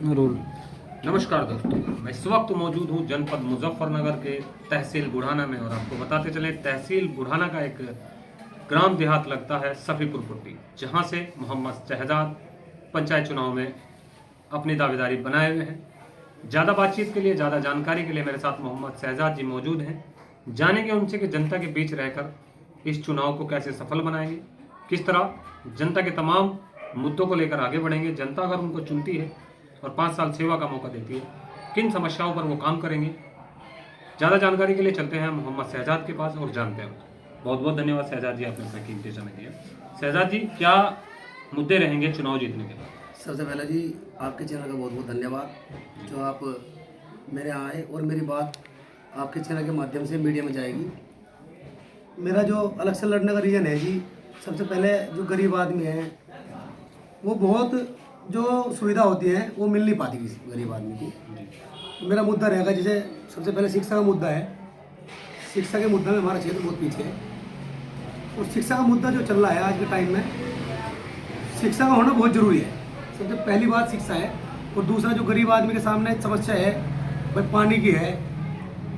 Rule. नमस्कार दोस्तों, मैं इस वक्त मौजूद हूँ जनपद मुजफ्फरनगर के तहसील बुढ़ाना में और आपको बताते चले तहसील बुढ़ाना का एक ग्राम देहात लगता है सफीपुर पुट्टी, जहाँ से मोहम्मद शहजाद पंचायत चुनाव में अपनी दावेदारी बनाए हुए हैं। ज़्यादा बातचीत के लिए, ज़्यादा जानकारी के लिए मेरे साथ मोहम्मद शहजाद जी मौजूद हैं। जानेंगे उनसे कि जनता के बीच रहकर इस चुनाव को कैसे सफल बनाएंगे, किस तरह जनता के तमाम मुद्दों को लेकर आगे बढ़ेंगे, जनता अगर उनको चुनती है और 5 साल सेवा का मौका देती है, किन समस्याओं पर वो काम करेंगे। ज़्यादा जानकारी के लिए चलते हैं मोहम्मद शहजाद के पास और जानते हैं। बहुत बहुत धन्यवाद शहजाद जी, आपने अपना कीमती समय दिया। शहजाद जी, क्या मुद्दे रहेंगे चुनाव जीतने के बाद? सबसे पहले जी आपके चैनल का बहुत बहुत धन्यवाद जो आप मेरे यहाँ आए और मेरी बात आपके चैनल के माध्यम से मीडिया में जाएगी। मेरा जो अलग से लड़ने का रीज़न है जी, सबसे पहले जो गरीब आदमी है वो बहुत जो सुविधा होती है वो मिल नहीं पाती किसी गरीब आदमी को। तो मेरा मुद्दा रहेगा, जैसे सबसे पहले शिक्षा का मुद्दा है। शिक्षा के मुद्दा में हमारा क्षेत्र बहुत पीछे है और शिक्षा का मुद्दा जो चल रहा है आज के टाइम में, शिक्षा का होना बहुत ज़रूरी है। सबसे पहली बात शिक्षा है और दूसरा जो गरीब आदमी के सामने समस्या है भाई पानी की है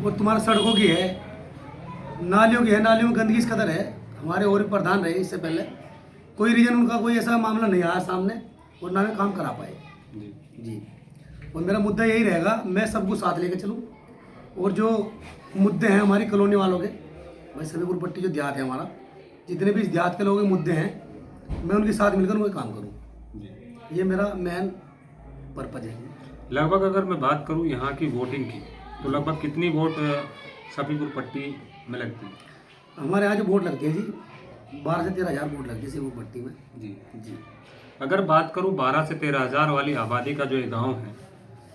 और तुम्हारा सड़कों की है, नालियों की है। नालियों में गंदगी इस कदर है, हमारे और प्रधान रहे इससे पहले कोई रीजन उनका कोई ऐसा मामला नहीं आया सामने और ना वे काम करा पाए जी। और मेरा मुद्दा यही रहेगा, मैं सबको साथ लेकर चलूँ और जो मुद्दे हैं हमारी कॉलोनी वालों के, भाई सफीपुर पट्टी जो देहात है हमारा, जितने भी इस देहात के लोगों के मुद्दे हैं मैं उनके साथ मिलकर उनका काम करूँ, ये मेरा मेन पर्पज है। लगभग अगर मैं बात करूं यहाँ की वोटिंग की, तो लगभग कितनी वोट सफीपुर पट्टी में लगती है? हमारे यहाँ जो वोट लगती है जी 12 से 13 हज़ार वोट लगती है सफीपुर पट्टी में जी। अगर बात करूं 12 से 13 हज़ार वाली आबादी का जो ये गांव है,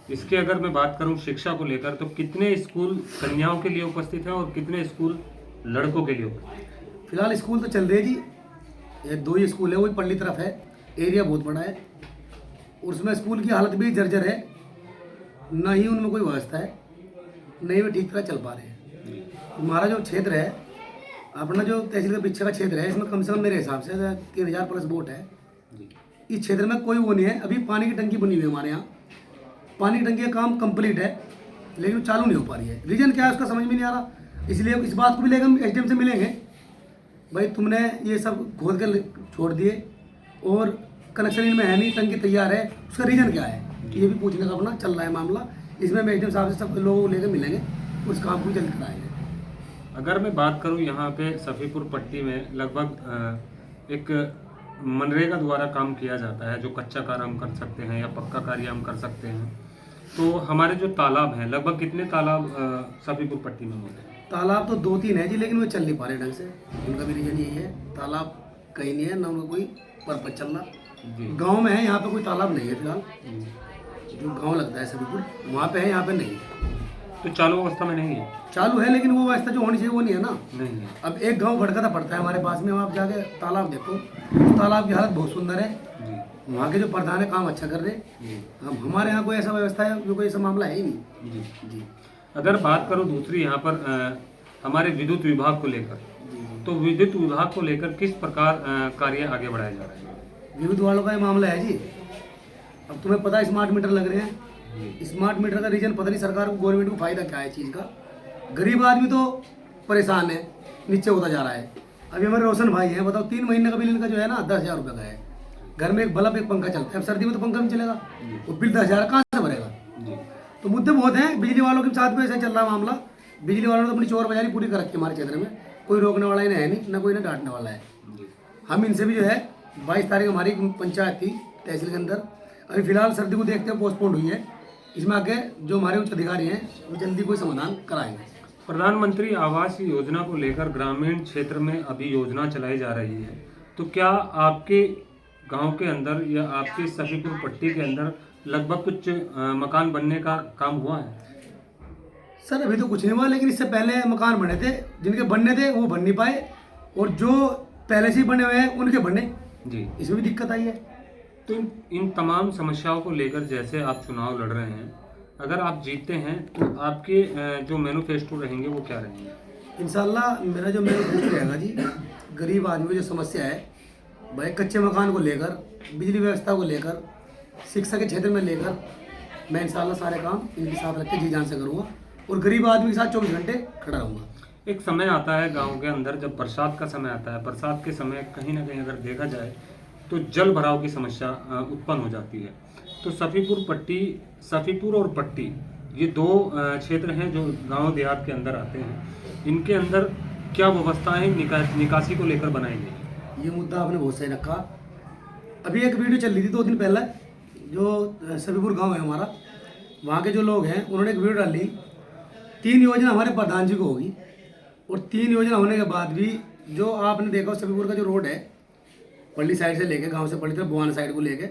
इसके अगर मैं बात करूं शिक्षा को लेकर, तो कितने स्कूल कन्याओं के लिए उपस्थित हैं और कितने स्कूल लड़कों के लिए उपस्थित? फिलहाल स्कूल तो चल रहे हैं जी, ये 2 ही स्कूल है, वही पल्ली तरफ है, एरिया बहुत बड़ा है और उसमें स्कूल की हालत भी जर्जर है, ना ही उनमें कोई व्यवस्था है, नहीं वे ठीक तरह चल पा रहे हैं। हमारा जो क्षेत्र है अपना जो तहसील के पीछे का क्षेत्र है, इसमें कम से कम मेरे हिसाब से 3000 प्लस वोट है। इस क्षेत्र में कोई वो नहीं है। अभी पानी की टंकी बनी हुई है हमारे यहाँ, पानी की टंकी का काम कंप्लीट है लेकिन वो चालू नहीं हो पा रही है। रीजन क्या है उसका समझ में नहीं आ रहा, इसलिए इस बात को भी लेकर हम SDM से मिलेंगे, भाई तुमने ये सब खोद कर छोड़ दिए और कनेक्शन इनमें है नहीं, टंकी तैयार है, उसका रीज़न क्या है, ये भी पूछने का अपना चल रहा है मामला। इसमें मैं SDM साहब से सब लोगों को लेकर मिलेंगे, उस काम को जल्द कराएंगे। अगर मैं बात करूं यहाँ पे सफीपुर पट्टी में लगभग एक मनरेगा द्वारा काम किया जाता है, जो कच्चा कार्य हम कर सकते हैं या पक्का कार्य हम कर सकते हैं। तो हमारे जो तालाब हैं, लगभग कितने तालाब सफीपुर पट्टी में होते हैं? तालाब तो 2-3 है जी, लेकिन वे चल नहीं पा रहे ढंग से। उनका भी रीजन यही है, तालाब कहीं नहीं है, ना उनका कोई पर्पज चल रहा। गाँव में है, यहाँ पे कोई तालाब नहीं है फिलहाल। जो गाँव लगता है सफीपुर वहाँ पे है, यहाँ पे नहीं है। तो चालू अवस्था में नहीं है? चालू है लेकिन वो व्यवस्था जो होनी चाहिए वो नहीं है ना। नहीं है। अब एक गांव भटका पड़ता है हमारे पास में, आप जाके तालाब देखो, तालाब की हालत बहुत सुंदर है, वहाँ के जो प्रधान है काम अच्छा कर रहे हैं। अब हमारे यहाँ कोई ऐसा व्यवस्था है, जो कोई ऐसा मामला है ही नहीं जी। अगर बात करूँ दूसरी यहाँ पर हमारे विद्युत विभाग को लेकर, तो विद्युत विभाग को लेकर किस प्रकार कार्य आगे बढ़ाए जा रहे हैं? विद्युत वालों का ये मामला है जी, अब तुम्हें पता है स्मार्ट मीटर लग रहे हैं। स्मार्ट मीटर का रीजन पता नहीं सरकार को, गवर्नमेंट को फायदा क्या है चीज़ का। गरीब आदमी तो परेशान है, नीचे होता जा रहा है। अभी हमारे रोशन भाई हैं, बताओ 3 महीने का बिल इनका जो है ना 10,000 रुपये का है। घर में एक बल्ब एक पंखा चलता है, अब सर्दी में तो पंखा नहीं चलेगा, वो बिल 10,000 कहाँ से भरेगा। तो मुद्दे बहुत हैं। बिजली वालों के साथ भी ऐसा चल रहा मामला। बिजली वालों ने तो अपनी चोर बाजारी पूरी कर रखी है हमारे क्षेत्र में, कोई रोकने वाला ही है नहीं, ना कोई ना डांटने वाला है। हम इनसे भी जो है 22 तारीख हमारी पंचायत थी तहसील के अंदर, अभी फिलहाल सर्दी को देखते हुए पोस्टपोन हुई है। इसमें आगे जो हमारे उच्च अधिकारी हैं वो जल्दी कोई समाधान कराएंगे। प्रधानमंत्री आवास योजना को लेकर ग्रामीण क्षेत्र में अभी योजना चलाई जा रही है, तो क्या आपके गांव के अंदर या आपके सफीपुर पट्टी के अंदर लगभग कुछ मकान बनने का काम हुआ है? सर अभी तो कुछ नहीं हुआ, लेकिन इससे पहले मकान बने थे, जिनके बनने थे वो बन नहीं पाए और जो पहले से ही बने हुए हैं उनके बने जी, इसमें भी दिक्कत आई है। तो इन तमाम समस्याओं को लेकर जैसे आप चुनाव लड़ रहे हैं, अगर आप जीतते हैं तो आपके जो मैनिफेस्टो रहेंगे वो क्या रहेंगे? इंशाल्लाह मेरा जो मैनिफेस्टो रहेगा जी, गरीब आदमी की जो समस्या है भाई कच्चे मकान को लेकर, बिजली व्यवस्था को लेकर, शिक्षा के क्षेत्र में लेकर मैं इंशाल्लाह सारे काम इनके साथ रख के जी जान से करूँगा और गरीब आदमी के साथ 24 घंटे खड़ा रहूँगा। एक समय आता है गांव के अंदर, जब बरसात का समय आता है, बरसात के समय कहीं ना कहीं अगर देखा जाए तो जल भराव की समस्या उत्पन्न हो जाती है। तो सफीपुर और पट्टी ये दो क्षेत्र हैं जो गांव देहात के अंदर आते हैं। इनके अंदर क्या व्यवस्थाएं निकासी को लेकर बनाई गई? ये मुद्दा आपने बहुत सही रखा। अभी एक वीडियो चल रही थी 2 दिन पहले, जो सफीपुर गांव है हमारा, वहाँ के जो लोग हैं उन्होंने एक वीडियो डाली। 3 योजना हमारे प्रधान जी को होगी और 3 योजना होने के बाद भी जो आपने देखा सफीपुर का जो रोड है पल्ली साइड से लेके, गांव से पल्ली तक बुआना साइड को लेके,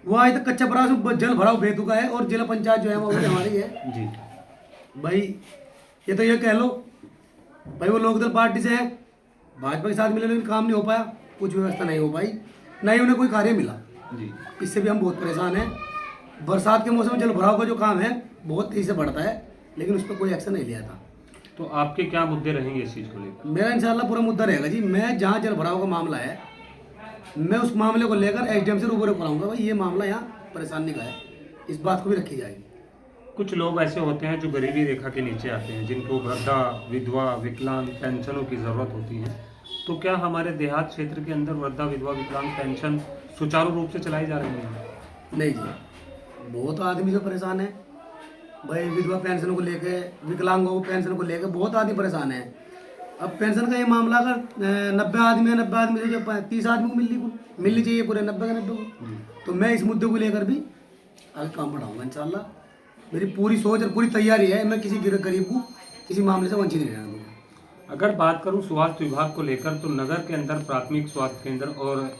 वो आज तक कच्चा पड़ा से जल भराव बह चुका है और जिला पंचायत जो है वो हमारी है जी भाई। ये तो ये कह लो भाई वो लोकदल पार्टी से है, भाजपा के साथ मिले लेकिन काम नहीं हो पाया, कुछ व्यवस्था नहीं हो पाई, ना ही उन्हें कोई कार्य मिला जी। इससे भी हम बहुत परेशान हैं। बरसात के मौसम में जल भराव का जो काम है बहुत तेजी से बढ़ता है, लेकिन उस पर कोई एक्शन नहीं लिया था। तो आपके क्या मुद्दे रहेंगे इस चीज़ को लेकर? मेरा इंशाल्लाह पूरा मुद्दा रहेगा जी, मैं जहाँ जल भराव का मामला है मैं उस मामले को लेकर एसडीएम से रूबरू कराऊंगा। भाई ये मामला यहाँ परेशानी का है, इस बात को भी रखी जाएगी। कुछ लोग ऐसे होते हैं जो गरीबी रेखा के नीचे आते हैं, जिनको वृद्धा, विधवा, विकलांग पेंशनों की ज़रूरत होती है। तो क्या हमारे देहात क्षेत्र के अंदर वृद्धा, विधवा, विकलांग पेंशन सुचारू रूप से चलाई जा रही है? नहीं जी, बहुत आदमी जो परेशान है भाई, विधवा पेंशन को लेके, विकलांगों पेंशन को लेके बहुत आदमी परेशान है। अब पेंशन का ये मामला अगर 90 आदमी है, 90 आदमी से जो 30 आदमी को मिलनी चाहिए पूरे 90 के 90 को, तो मैं इस मुद्दे को लेकर भी आगे काम बढ़ाऊंगा इंशाल्लाह। मेरी पूरी सोच और पूरी तैयारी है, मैं किसी गरीब को किसी मामले से वंचित नहीं रहने दूंगा। अगर बात करूं स्वास्थ्य विभाग को लेकर, तो नगर के अंदर प्राथमिक स्वास्थ्य केंद्र और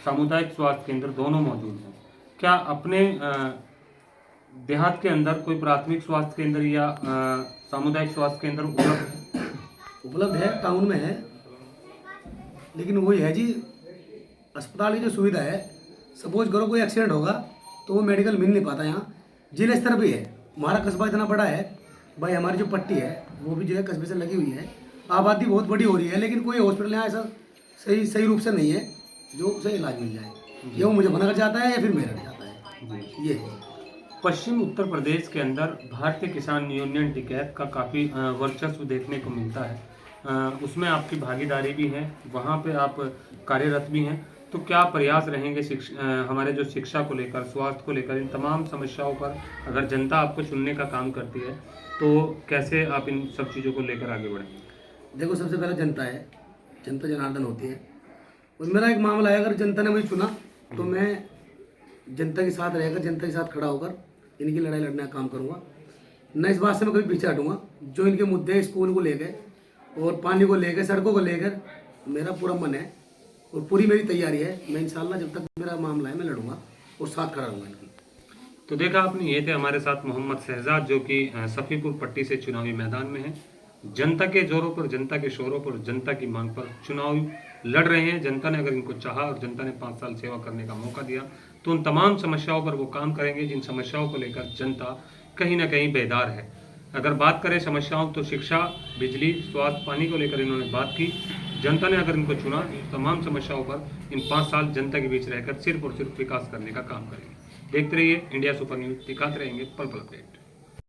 सामुदायिक स्वास्थ्य केंद्र दोनों मौजूद हैं। क्या अपने देहात के अंदर कोई प्राथमिक स्वास्थ्य केंद्र या सामुदायिक स्वास्थ्य केंद्र उपलब्ध है? टाउन में है, लेकिन वही है जी, अस्पताल की जो सुविधा है, सपोज करो कोई एक्सीडेंट होगा तो वो मेडिकल मिल नहीं पाता। यहाँ जिला स्तर भी है, हमारा कस्बा इतना बड़ा है भाई, हमारी जो पट्टी है वो भी जो है कस्बे से लगी हुई है, आबादी बहुत बड़ी हो रही है, लेकिन कोई हॉस्पिटल यहाँ ऐसा सही रूप से नहीं है जो उसे इलाज मिल जाए। ये वो मुझे मना कर जाता है या फिर मेरा जाता है, ये है। पश्चिम उत्तर प्रदेश के अंदर भारतीय किसान यूनियन टिकैत का काफ़ी वर्चस्व देखने को मिलता है। उसमें आपकी भागीदारी भी है, वहाँ पे आप कार्यरत भी हैं। तो क्या प्रयास रहेंगे हमारे जो शिक्षा को लेकर, स्वास्थ्य को लेकर, इन तमाम समस्याओं पर अगर जनता आपको चुनने का काम करती है तो कैसे आप इन सब चीज़ों को लेकर आगे बढ़ेंगे? देखो, सबसे पहले जनता है, जनता जनार्दन होती है, और मेरा एक मामला है, अगर जनता ने मुझे चुना तो मैं जनता के साथ रहकर, जनता के साथ खड़ा होकर इनकी लड़ाई लड़ने का काम करूँगा। न इस बात से मैं कभी पीछे हटूँगा। जो इनके मुद्दे स्कूल को लेकर और पानी को लेकर, सड़कों को लेकर, मेरा पूरा मन है और पूरी मेरी तैयारी है। मैं इंशाल्लाह जब तक मेरा मामला है मैं लड़ूंगा और साथ खड़ा रहूँगा इनकी। तो देखा आपने, ये थे हमारे साथ मोहम्मद शहजाद, जो कि सफीपुर पट्टी से चुनावी मैदान में हैं। जनता के जोरों पर, जनता के शोरों पर, जनता की मांग पर चुनाव लड़ रहे हैं। जनता ने अगर इनको चाहा और जनता ने 5 साल सेवा करने का मौका दिया तो उन तमाम समस्याओं पर वो काम करेंगे जिन समस्याओं को लेकर जनता कहीं ना कहीं बेदार है। अगर बात करें समस्याओं, तो शिक्षा, बिजली, स्वास्थ्य, पानी को लेकर इन्होंने बात की। जनता ने अगर इनको चुना, तमाम समस्याओं पर इन 5 साल जनता के बीच रहकर सिर्फ और सिर्फ विकास करने का काम करेंगे। देखते रहिए इंडिया सुपर न्यूज़, दिखाते रहेंगे पल पल अपडेट।